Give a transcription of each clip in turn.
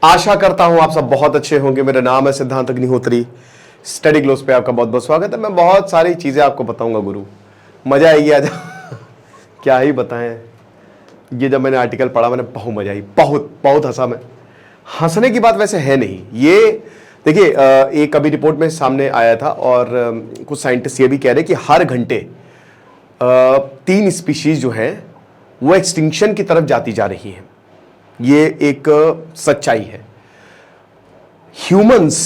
आशा करता हूं आप सब बहुत अच्छे होंगे। मेरा नाम है सिद्धांत अग्निहोत्री। स्टडी ग्लोस पे आपका बहुत बहुत स्वागत है। मैं बहुत सारी चीजें आपको बताऊंगा गुरु, मजा आएगी आज। क्या ही बताएं, ये जब मैंने आर्टिकल पढ़ा मैंने बहुत मजा आई, बहुत बहुत हंसा मैं। हंसने की बात वैसे है नहीं ये। देखिए एक अभी रिपोर्ट में सामने आया था और कुछ साइंटिस्ट ये भी कह रहे कि हर घंटे 3 स्पीशीज जो हैं वो एक्सटिंक्शन की तरफ जाती जा रही हैं। ये एक सच्चाई है। ह्यूमंस,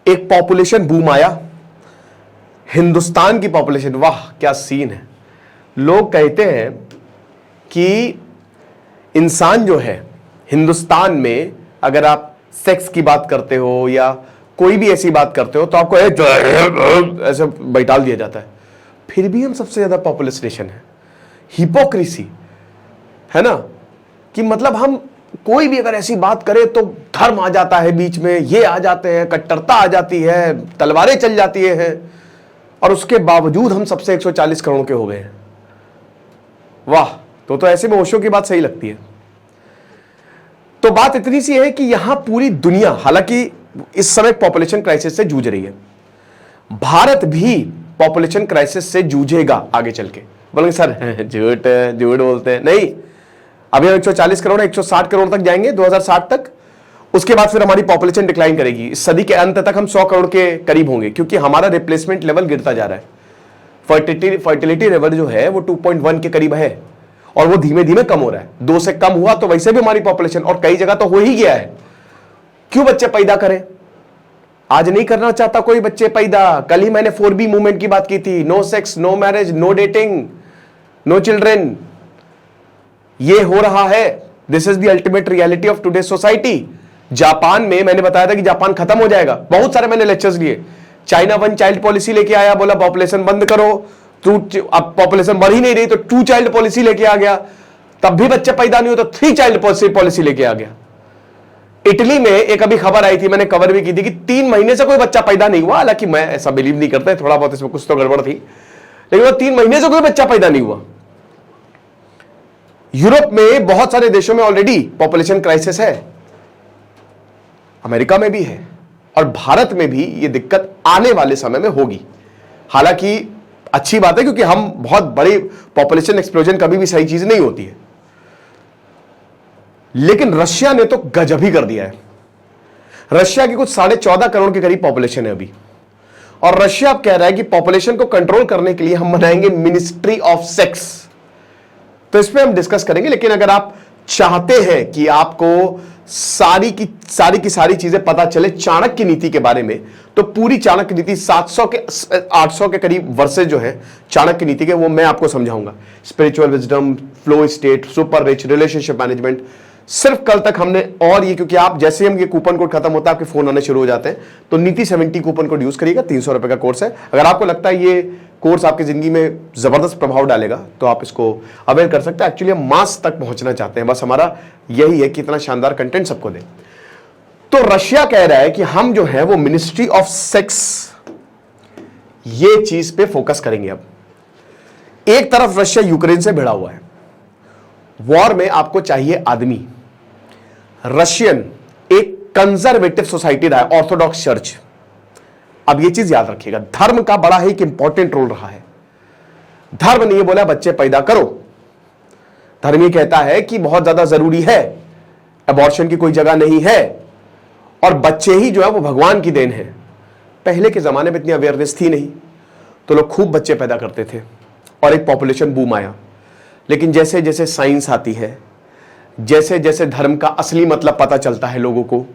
एक पॉपुलेशन बूम आया, हिंदुस्तान की पॉपुलेशन, वाह क्या सीन है। लोग कहते हैं कि इंसान जो है हिंदुस्तान में, अगर आप सेक्स की बात करते हो या कोई भी ऐसी बात करते हो तो आपको ऐसे बैठाल दिया जाता है। फिर भी हम सबसे ज्यादा पॉपुलस नेशन है। हिपोक्रेसी है ना, कि मतलब हम कोई भी अगर ऐसी बात करे तो धर्म आ जाता है बीच में, ये आ जाते हैं, कट्टरता आ जाती है, तलवारें चल जाती हैं, और उसके बावजूद हम सबसे 140 करोड़ के हो गए हैं। वाह, तो ऐसे में ओशो की बात सही लगती है। तो बात इतनी सी है कि यहां पूरी दुनिया, हालांकि इस समय पॉपुलेशन क्राइसिस से जूझ रही है, भारत भी पॉपुलेशन क्राइसिस से जूझेगा आगे चल के। बोलेंगे सर झूठ झूठ बोलते हैं, नहीं। अभी हम 140 करोड़ 160 करोड़ तक जाएंगे 2060 तक। उसके बाद फिर हमारी पॉपुलेशन डिक्लाइन करेगी। इस सदी के अंत तक हम 100 करोड़ के करीब होंगे, क्योंकि हमारा रिप्लेसमेंट लेवल गिरता जा रहा है। फर्टिलिटी लेवल जो है वो 2.1 के करीब है और वो धीमे धीमे कम हो रहा है। 2 से कम हुआ तो वैसे भी हमारी पॉपुलेशन, और कई जगह तो हो ही गया है। क्यों बच्चे पैदा करें? आज नहीं करना चाहता कोई बच्चे पैदा। कल ही मैंने 4B मूवमेंट की बात की थी। No sex, no marriage, no dating, no children. ये हो रहा है। This is the ultimate reality of today society. Japan में मैंने बताया था कि जापान खत्म हो जाएगा। बहुत सारे मैंने लेक्चर्स लिए। चाइना 1 चाइल्ड पॉलिसी लेके आया, बोला पॉपुलेशन बंद करो। अब पॉपुलेशन बढ़ ही नहीं रही तो 2 चाइल्ड पॉलिसी लेके आ गया, तब भी बच्चे पैदा नहीं हो तो 3 चाइल्ड पॉलिसी लेके आ गया। इटली में एक अभी खबर आई थी, मैंने कवर भी की थी, कि 3 महीने से कोई बच्चा पैदा नहीं हुआ। हालांकि मैं ऐसा बिलीव नहीं करता, थोड़ा बहुत इसमें कुछ तो गड़बड़ थी, लेकिन वो 3 महीने से कोई बच्चा पैदा नहीं हुआ। यूरोप में बहुत सारे देशों में ऑलरेडी पॉपुलेशन क्राइसिस है, अमेरिका में भी है, और भारत में भी ये दिक्कत आने वाले समय में होगी। हालांकि अच्छी बात है, क्योंकि हम बहुत बड़ी पॉपुलेशन एक्सप्लोजन कभी भी सही चीज नहीं होती है। लेकिन रशिया ने तो गजब ही कर दिया है। रशिया की कुछ 14.5 करोड़ के करीब पॉपुलेशन है अभी, और रशिया अब कह रहा है कि पॉपुलेशन को कंट्रोल करने के लिए हम बनाएंगे मिनिस्ट्री ऑफ सेक्स। तो इस पे हम डिस्कस करेंगे। लेकिन अगर आप चाहते हैं कि आपको सारी की सारी चीजें पता चले चाणक्य नीति के बारे में, तो पूरी चाणक्य नीति 700 के 800 के करीब वर्सेस जो है चाणक्य नीति के, वो मैं आपको समझाऊंगा। Spiritual wisdom, flow state, super rich, relationship management, सिर्फ कल तक हमने। और ये क्योंकि आप जैसे हम ये कूपन कोड खत्म होता है आपके फोन आने शुरू हो जाते हैं, तो नीति 70 कूपन कोड यूज करिएगा। 300 रुपए का कोर्स है। अगर आपको लगता है ये कोर्स आपकी जिंदगी में जबरदस्त प्रभाव डालेगा तो आप इसको अवेयर कर सकते हैं। एक्चुअली हम मास तक पहुंचना चाहते हैं, बस हमारा यही है कि इतना शानदार कंटेंट सबको दें। तो रशिया कह रहा है कि हम जो है वो मिनिस्ट्री ऑफ सेक्स, ये चीज पे फोकस करेंगे। अब एक तरफ रशिया यूक्रेन से भिड़ा हुआ है, वॉर में आपको चाहिए आदमी। रशियन एक कंजर्वेटिव सोसाइटी रहा है, ऑर्थोडॉक्स चर्च। अब ये चीज याद रखिएगा, धर्म का बड़ा ही एक इंपॉर्टेंट रोल रहा है। धर्म ने ये बोला बच्चे पैदा करो, धर्म ये कहता है कि बहुत ज्यादा जरूरी है, अबॉर्शन की कोई जगह नहीं है, और बच्चे ही जो है वो भगवान की देन है। पहले के जमाने में इतनी अवेयरनेस थी नहीं, तो लोग खूब बच्चे पैदा करते थे और एक पॉपुलेशन बूम आया। लेकिन जैसे जैसे साइंस आती है, जैसे जैसे धर्म का असली मतलब पता चलता है लोगों को,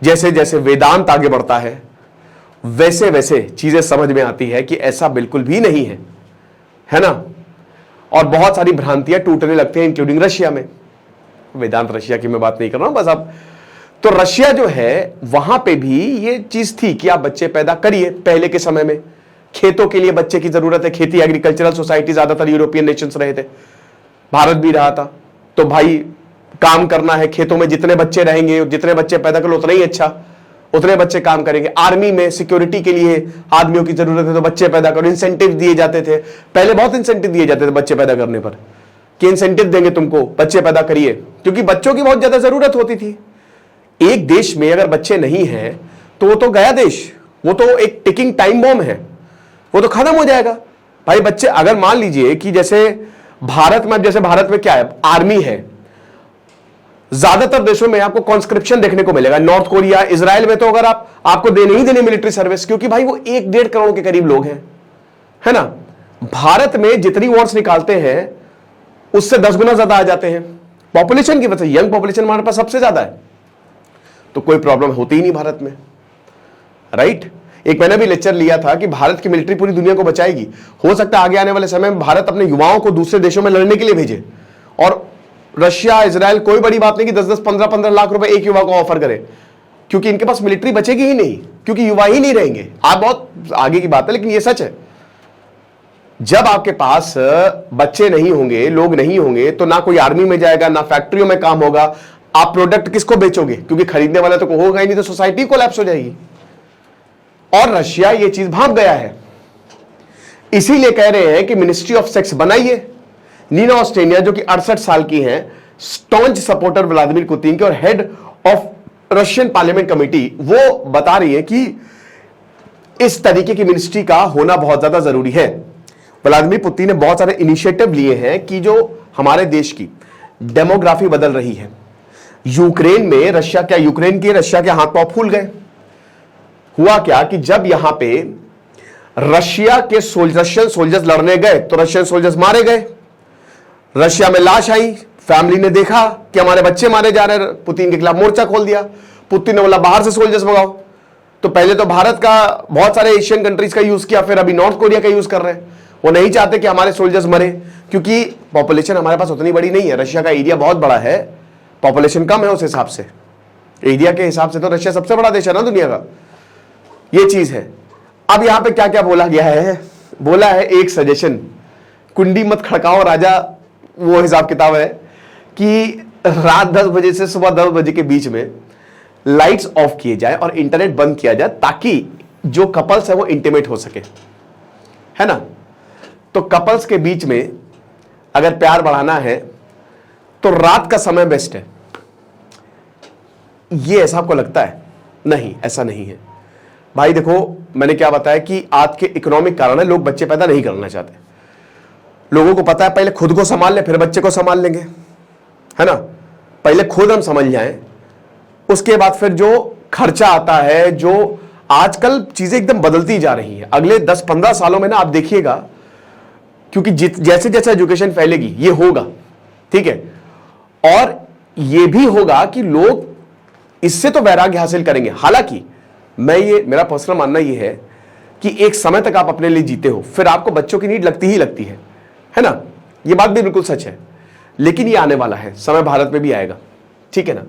जैसे जैसे वेदांत आगे बढ़ता है, वैसे वैसे चीजें समझ में आती है कि ऐसा बिल्कुल भी नहीं है ना। और बहुत सारी भ्रांतियां टूटने लगती हैं, इंक्लूडिंग रशिया में। वेदांत रशिया की मैं बात नहीं कर रहा हूं बस। अब तो रशिया जो है वहां पे भी ये चीज थी कि आप बच्चे पैदा करिए। पहले के समय में खेतों के लिए बच्चे की जरूरत है, खेती एग्रीकल्चरल सोसाइटी ज्यादातर यूरोपियन नेशंस रहे थे, भारत भी रहा था। तो भाई काम करना है, खेतों में जितने बच्चे रहेंगे, जितने बच्चे पैदा करो उतना ही अच्छा, उतने बच्चे काम करेंगे। आर्मी में सिक्योरिटी के लिए आदमियों की जरूरत है तो बच्चे पैदा करो। इंसेंटिव दिए जाते थे, पहले बहुत इंसेंटिव दिए जाते थे बच्चे पैदा करने पर, कि इंसेंटिव देंगे तुमको, बच्चे पैदा करिए, क्योंकि बच्चों की बहुत ज्यादा जरूरत होती थी। एक देश में अगर बच्चे नहीं हैं तो वो तो गया देश, वो तो एक टिकिंग टाइम बॉम्ब है, वो तो खत्म हो जाएगा। भाई बच्चे, अगर मान लीजिए कि जैसे भारत में, जैसे भारत में क्या है, आर्मी है, ज्यादातर देशों में आपको कॉन्स्क्रिप्शन देखने को मिलेगा। नॉर्थ कोरिया, इजराइल में तो अगर आपको देने ही देने मिलिट्री सर्विस, क्योंकि भाई वो 1-1.5 करोड़ के करीब लोग हैं, है ना। भारत में जितनी वॉर्स निकालते हैं उससे 10 गुना ज्यादा आ जाते हैं पॉपुलेशन की वजह से। यंग पॉपुलेशन हमारे पास सबसे ज्यादा है, तो कोई प्रॉब्लम होती ही नहीं भारत में, राइट। एक मैंने भी लेक्चर लिया था कि भारत की मिलिट्री पूरी दुनिया को बचाएगी। हो सकता है आगे आने वाले समय में भारत अपने युवाओं को दूसरे देशों में लड़ने के लिए भेजे, और रशिया, इजराइल, कोई बड़ी बात नहीं कि 10-10, 15-15 लाख रुपए एक युवा को ऑफर करे, क्योंकि इनके पास मिलिट्री बचेगी ही नहीं, क्योंकि युवा ही नहीं रहेंगे। आप बहुत आगे की बात है, लेकिन यह सच है। जब आपके पास बच्चे नहीं होंगे, लोग नहीं होंगे, तो ना कोई आर्मी में जाएगा, ना फैक्ट्रियों में काम होगा। आप प्रोडक्ट किसको बेचोगे, क्योंकि खरीदने वाला तो होगा ही नहीं, तो सोसाइटी कोलैप्स हो जाएगी। और रशिया ये चीज भांप गया है, इसीलिए कह रहे हैं कि मिनिस्ट्री ऑफ सेक्स बनाइए। नीना ऑस्टेनिया, जो कि 68 साल की हैं, स्टॉन्च सपोर्टर व्लादिमीर पुतिन के और head of Russian parliament committee, वो बता रही है कि इस तरीके की मिनिस्ट्री का होना बहुत ज्यादा जरूरी है। व्लादिमीर पुतिन ने बहुत सारे इनिशिएटिव लिए हैं कि जो हमारे देश की डेमोग्राफी बदल रही है। यूक्रेन में रशिया के हाथ पांव फूल गए। हुआ क्या कि जब यहां पे रशियन सोल्जर्स लड़ने गए तो रशियन सोल्जर्स मारे गए। रशिया में लाश आई, फैमिली ने देखा कि हमारे बच्चे मारे जा रहे हैं, पुतिन के खिलाफ मोर्चा खोल दिया। पुतिन ने बोला बाहर से सोल्जर्स मंगाओ। तो पहले तो भारत का, बहुत सारे एशियन कंट्रीज का यूज किया, फिर अभी नॉर्थ कोरिया का यूज कर रहे हैं। वो नहीं चाहते कि हमारे सोल्जर्स मरे, क्योंकि पॉपुलेशन हमारे पास उतनी बड़ी नहीं है। रशिया का एरिया बहुत बड़ा है, पॉपुलेशन कम है उस हिसाब से। एरिया के हिसाब से तो रशिया सबसे बड़ा देश है ना दुनिया का। ये चीज है। अब यहां पे क्या क्या बोला गया है, बोला है एक सजेशन, कुंडी मत खड़काओ राजा, वो हिसाब किताब है कि रात 10 बजे से सुबह 10 बजे के बीच में लाइट्स ऑफ किए जाए और इंटरनेट बंद किया जाए, ताकि जो कपल्स है वो इंटीमेट हो सके, है ना। तो कपल्स के बीच में अगर प्यार बढ़ाना है तो रात का समय बेस्ट है। ये ऐसा आपको लगता है? नहीं, ऐसा नहीं है भाई। देखो, मैंने क्या बताया कि आज के इकोनॉमिक कारण है लोग बच्चे पैदा नहीं करना चाहते। लोगों को पता है पहले खुद को संभाल ले, फिर बच्चे को संभाल लेंगे, है ना। पहले खुद हम समझ जाएं, उसके बाद फिर जो खर्चा आता है, जो आजकल चीजें एकदम बदलती जा रही हैं। अगले 10-15 सालों में ना आप देखिएगा, क्योंकि जैसे जैसे एजुकेशन फैलेगी ये होगा, ठीक है। और ये भी होगा कि लोग इससे तो वैराग्य हासिल करेंगे। हालांकि मेरा पर्सनल मानना ये है कि एक समय तक आप अपने लिए जीते हो, फिर आपको बच्चों की नीड लगती ही लगती है ना। ये बात भी बिल्कुल सच है, लेकिन ये आने वाला है समय, भारत में भी आएगा, ठीक है ना।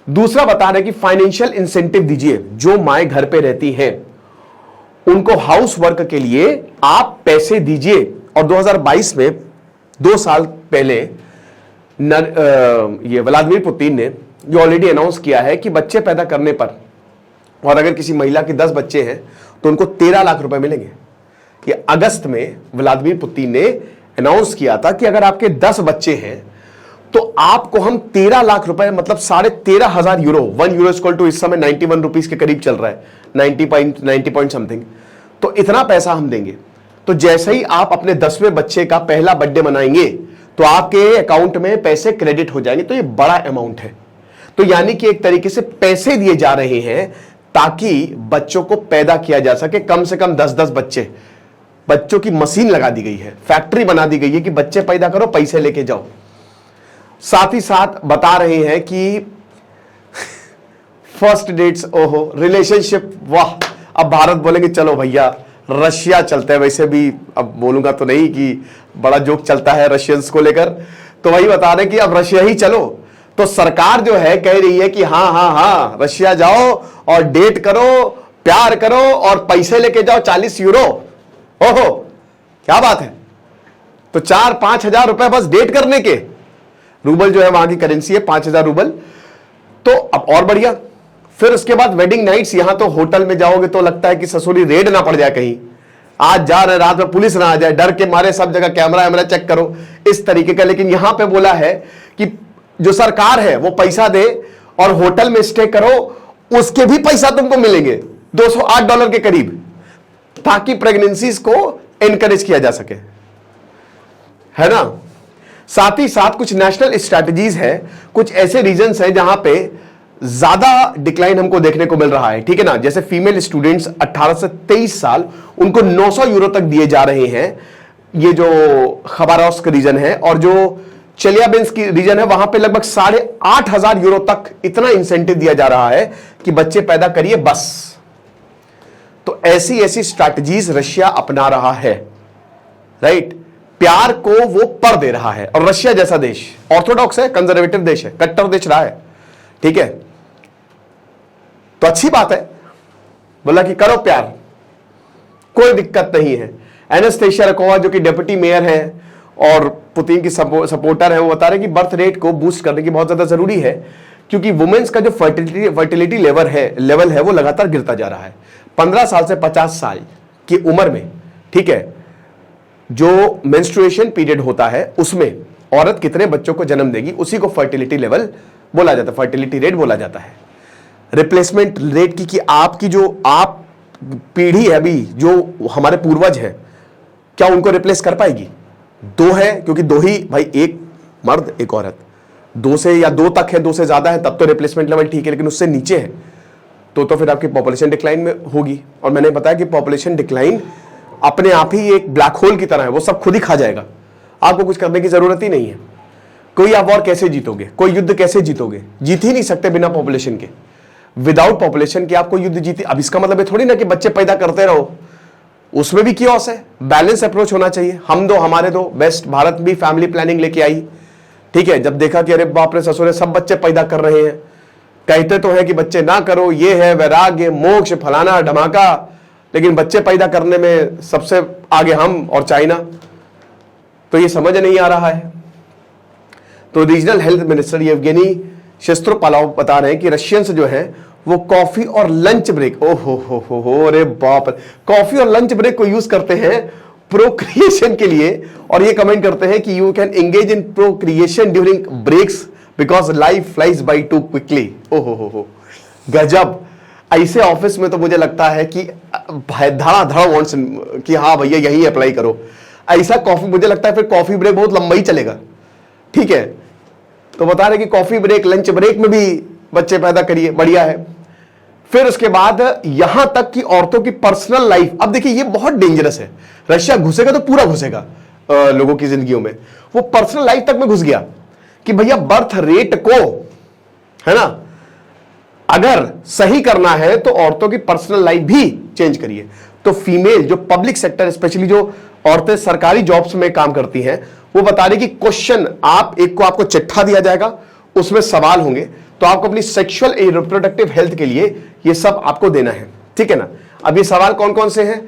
दूसरा बता रहे कि फाइनेंशियल इंसेंटिव दीजिए। जो माएं घर पे रहती हैं उनको हाउस वर्क के लिए आप पैसे दीजिए। और 2022 में, 2 साल पहले, ये व्लादिमीर पुतिन ने जो ऑलरेडी अनाउंस किया है कि बच्चे पैदा करने पर, और अगर किसी महिला के 10 बच्चे हैं तो उनको 13 लाख रुपए मिलेंगे। ये अगस्त में व्लादिमीर पुतिन ने अनाउंस किया था कि अगर आपके 10 बच्चे हैं तो आपको हम 13 लाख रुपए, मतलब 13,500 यूरो, 1 यूरो इक्वल टू इस समय 91 रुपीज के करीब चल रहा है, 90 पॉइंट समथिंग। तो इतना पैसा हम देंगे। तो जैसे ही आप अपने 10वें बच्चे का पहला बर्थडे मनाएंगे तो आपके अकाउंट में पैसे क्रेडिट हो जाएंगे। तो ये बड़ा अमाउंट है। तो यानी कि एक तरीके से पैसे दिए जा रहे हैं ताकि बच्चों को पैदा किया जा सके, कम से कम 10-10 बच्चे। बच्चों की मशीन लगा दी गई है, फैक्ट्री बना दी गई है कि बच्चे पैदा करो, पैसे लेके जाओ। साथ ही साथ बता रहे हैं कि फर्स्ट डेट्स, ओहो, रिलेशनशिप, वाह। अब भारत बोलेंगे चलो भैया रशिया चलते हैं। वैसे भी अब बोलूंगा तो नहीं कि बड़ा जोक चलता है रशियंस को लेकर, तो वही बता रहे कि अब रशिया ही चलो। तो सरकार जो है कह रही है कि हाँ हाँ हाँ, रशिया जाओ और डेट करो, प्यार करो और पैसे लेके जाओ 40 यूरो। ओहो, क्या बात है। तो 4-5 हजार रुपए बस डेट करने के। रूबल जो है वहां की करेंसी है, 5,000 रूबल। तो अब और बढ़िया। फिर उसके बाद वेडिंग नाइट्स। यहां तो होटल में जाओगे तो लगता है कि ससुरी रेड ना पड़ जाए कहीं, आज जा रहे रात में पुलिस ना आ जाए, डर के मारे सब जगह कैमरा चेक करो, इस तरीके का। लेकिन यहां पे बोला है कि जो सरकार है वो पैसा दे और होटल में स्टे करो, उसके भी पैसा तुमको मिलेंगे $208 के करीब, ताकि प्रेगनेंसीज को एनकरेज किया जा सके, है ना। साथ ही साथ कुछ नेशनल स्ट्रैटेजीज है, कुछ ऐसे रीजन्स हैं जहां पे ज्यादा डिक्लाइन हमको देखने को मिल रहा है, ठीक है ना। जैसे फीमेल स्टूडेंट्स 18 से 23 साल, उनको 900 यूरो तक दिए जा रहे हैं, ये जो खबारोस्क रीजन है, और जो चेलियाबिंस्क की रीजन है वहां पे लगभग 8,500 यूरो तक इतना इंसेंटिव दिया जा रहा है कि बच्चे पैदा करिए बस। तो ऐसी ऐसी स्ट्रैटेजीज रशिया अपना रहा है, राइट। प्यार को वो पर दे रहा है, और रशिया जैसा देश ऑर्थोडॉक्स है, कंजर्वेटिव देश है, कट्टर देश रहा है, ठीक है। तो अच्छी बात है, बोला कि करो प्यार, कोई दिक्कत नहीं है। एनास्टेसिया रकोवा जो कि डेप्यूटी मेयर है और पुतिन की सपोर्टर है, वो बता रहे हैं कि बर्थ रेट को बूस्ट करने की बहुत ज्यादा जरूरी है, क्योंकि वुमेन्स का जो फर्टिलिटी लेवल है वो लगातार गिरता जा रहा है। 15 साल से 50 साल की उम्र में, ठीक है, जो मेंस्ट्रुएशन पीरियड होता है उसमें औरत कितने बच्चों को जन्म देगी, उसी को फर्टिलिटी लेवल बोला जाता है, फर्टिलिटी रेट बोला जाता है। रिप्लेसमेंट रेट की कि आपकी जो आप पीढ़ी है अभी, जो हमारे पूर्वज हैं, क्या उनको रिप्लेस कर पाएगी? 2 है, क्योंकि 2 ही भाई, एक मर्द एक औरत, 2 से या 2 तक है, 2 से ज्यादा है तब तो रिप्लेसमेंट लेवल ठीक है, लेकिन उससे नीचे है तो फिर आपकी पॉपुलेशन डिक्लाइन में होगी। और मैंने बताया कि पॉपुलेशन डिक्लाइन अपने आप ही एक ब्लैक होल की तरह है, वो सब खुद ही खा जाएगा, आपको कुछ करने की जरूरत ही नहीं है। कोई आप वॉर कैसे जीतोगे, कोई युद्ध कैसे जीतोगे? जीत ही नहीं सकते बिना पॉपुलेशन के। विदाउट पॉपुलेशन के आपको युद्ध जीते, अब इसका मतलब है थोड़ी ना कि बच्चे पैदा करते रहो, उसमें भी कियोस है। बैलेंस अप्रोच होना चाहिए। हम दो हमारे दो, बेस्ट भारत भी फैमिली प्लानिंग लेके आई, ठीक है। जब देखा कि अरे बाप रे ससुरे सब बच्चे पैदा कर रहे हैं, कहते तो है कि बच्चे ना करो, ये है वैराग्य मोक्ष फलाना धमाका, लेकिन बच्चे पैदा करने में सबसे आगे हम और चाइना, तो ये समझ नहीं आ रहा है। तो रीजनल हेल्थ मिनिस्टर येवगेनी शेस्त्रोपालोव बता रहे हैं कि रशियंस जो है वो कॉफी और लंच ब्रेक, ओ हो अरे बाप, कॉफी और लंच ब्रेक को यूज करते हैं प्रोक्रिएशन के लिए, और ये कमेंट करते हैं कि you can engage in procreation during breaks because life flies by too quickly. ओ हो गजब। ऐसे ऑफिस में तो मुझे लगता है कि धड़ा वांट्स कि हाँ भैया यही अप्लाई करो। ऐसा कॉफी, मुझे लगता है फिर कॉफी ब्रेक बहुत लंबा ही चलेगा, ठीक है। तो बता रहे कि कॉफी ब्रेक लंच ब्रेक में भी बच्चे पैदा करिए, बढ़िया है। फिर उसके बाद यहां तक कि औरतों की पर्सनल लाइफ, अब देखिए ये बहुत डेंजरस है। रशिया घुसेगा तो पूरा घुसेगा लोगों की जिंदगियों में। वो पर्सनल लाइफ तक में घुस गया कि भैया बर्थ रेट को, है ना, अगर सही करना है तो औरतों की पर्सनल लाइफ भी चेंज करिए। तो फीमेल जो पब्लिक सेक्टर, स्पेशली जो औरतें सरकारी जॉब्स में काम करती हैं, वो बता रही कि क्वेश्चन आपको चिट्ठा दिया जाएगा, उसमें सवाल होंगे, तो आपको अपनी सेक्सुअल एंड रिप्रोडक्टिव हेल्थ के लिए ये सब आपको देना है, ठीक है ना। अब ये सवाल कौन कौन से हैं?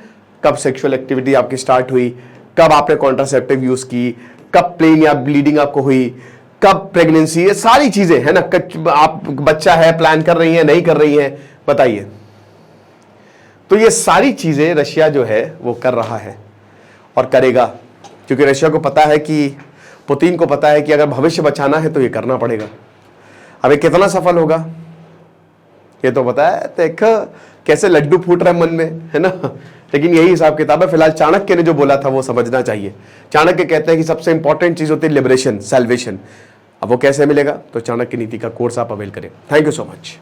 कब सेक्सुअल एक्टिविटी आपकी स्टार्ट हुई, कब आपने कॉन्ट्रासेप्टिव यूज की, कब प्लेन या ब्लीडिंग आपको हुई, कब प्रेगनेंसी, ये सारी चीजें है ना। आप बच्चा है प्लान कर रही है नहीं कर रही है, बताइए। तो ये सारी चीजें रशिया जो है वो कर रहा है और करेगा, क्योंकि रशिया को पता है कि, पुतिन को पता है कि अगर भविष्य बचाना है तो ये करना पड़ेगा। अब ये कितना सफल होगा ये तो पता है, देखो कैसे लड्डू फूट रहा है मन में, है ना। लेकिन यही हिसाब किताब है। फिलहाल चाणक्य ने जो बोला था वो समझना चाहिए। चाणक्य कहते हैं कि सबसे इंपॉर्टेंट चीज होती है लिबरेशन, सैल्वेशन। अब वो कैसे मिलेगा? तो चाणक्य नीति का कोर्स आप अवेल करें। Thank you so much.